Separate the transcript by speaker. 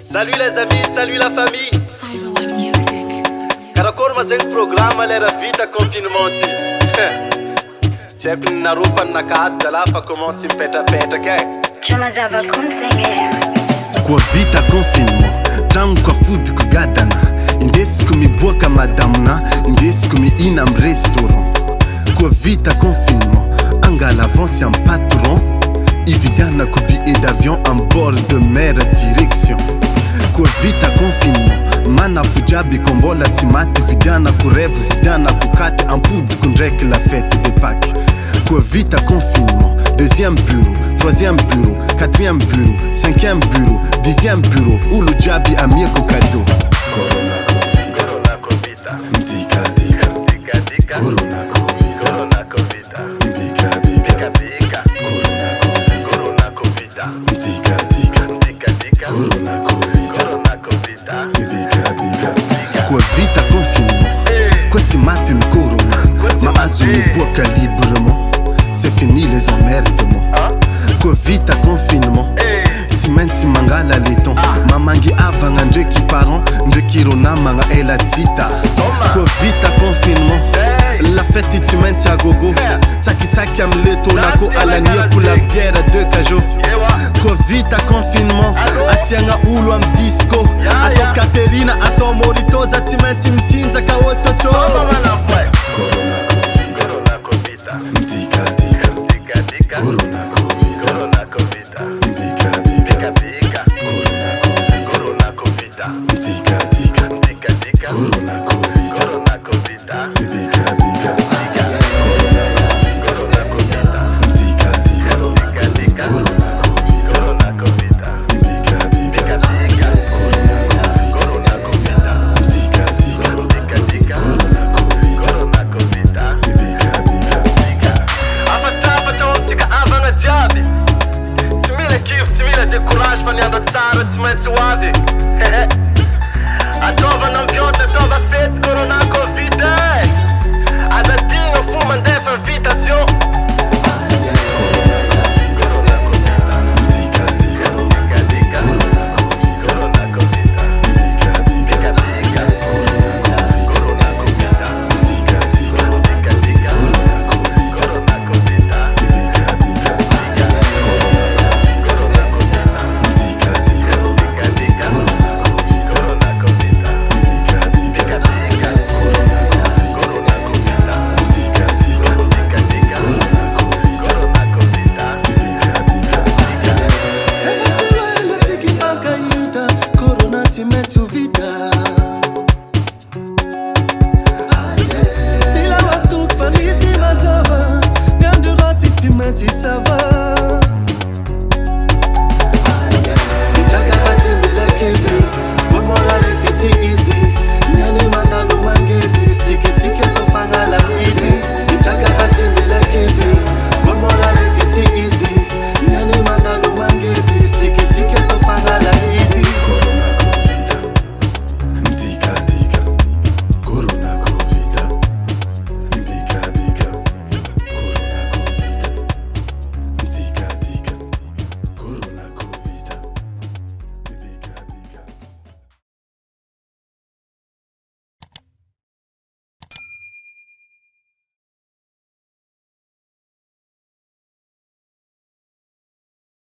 Speaker 1: Salut les amis, salut la famille.
Speaker 2: 501 Music.
Speaker 1: Karakory ma zegny programme lera vita confinement ty. Tsy haiko ny narofany nakady zala fa commence mipetrapetraka e.
Speaker 3: Mazava conseguir.
Speaker 4: Kwa vita confinement tragno kwa fodiko gadana indesiko miboaka madamina indesiko mihina am restaurant kwa vita confinement angala avance am patron ividianako billet d'avion en bord de mer direction kwa vita confinement mana fujabi kombola timati vidianako revo vidianako kate ampodiko ndraiky la fête de Pâques kwa vita confinement deuxième bureau, troisième bureau, quatrième bureau, cinquième bureau, dixième bureau, ulu jabi amieko cadeau. Corona Covid,
Speaker 1: Corona Covid,
Speaker 4: Dika Dika,
Speaker 1: Dika Dika,
Speaker 4: Corona Covid,
Speaker 1: Corona Covid,
Speaker 4: Bika Bika,
Speaker 1: Bika,
Speaker 4: Corona Covid,
Speaker 1: Corona Covid,
Speaker 4: Dika Dika,
Speaker 1: Dika Dika,
Speaker 4: Corona Covid,
Speaker 1: Corona Covid,
Speaker 4: Bika Bika. Kwa vita confinement, kwa timati ni corona, maazo ni boaka librement. C'est fini les emmerdements. Kwa vita confinement timenti mangala leton mamangi avanga ndreki parent ndreki ronamanga ela tita kwa vita confinement la fête timenti agogo tsaki am leto nako alania kula bière de cajo kwa vita confinement asianga ulu am disco ato Caterina ato Moritoza timenti mtinza kawotocho Corona Covid,
Speaker 1: Corona Covid,
Speaker 4: Dika Dika,
Speaker 1: Dika Dika,
Speaker 4: Corona Covid,
Speaker 1: Corona Covid,
Speaker 4: Bika Bika,
Speaker 1: Bika,
Speaker 4: Corona Covid,
Speaker 1: Corona Covid,
Speaker 4: Dika Dika,
Speaker 1: Dika Dika,
Speaker 4: Corona Covid,
Speaker 1: Corona Covid,
Speaker 4: Bika Bika,
Speaker 1: Corona Covid,
Speaker 4: Dika Dika,
Speaker 1: Dika Dika,
Speaker 4: Corona Covid,
Speaker 1: Corona Covid,
Speaker 4: Bika Bika,
Speaker 1: Dika,
Speaker 4: Corona Covid,
Speaker 1: Corona Covid,
Speaker 4: Dika Dika,
Speaker 1: Dika Dika,
Speaker 4: Corona Covid,
Speaker 1: Corona Covid,
Speaker 4: Bika Bika.
Speaker 1: afatafatra ontsika avana jiaby tsy mila kivy tsy mila décourage fa niandra tsara tsy maintsy ho avy ataovana ambiance ataova fety corona covid aza digna fo mandefa invitation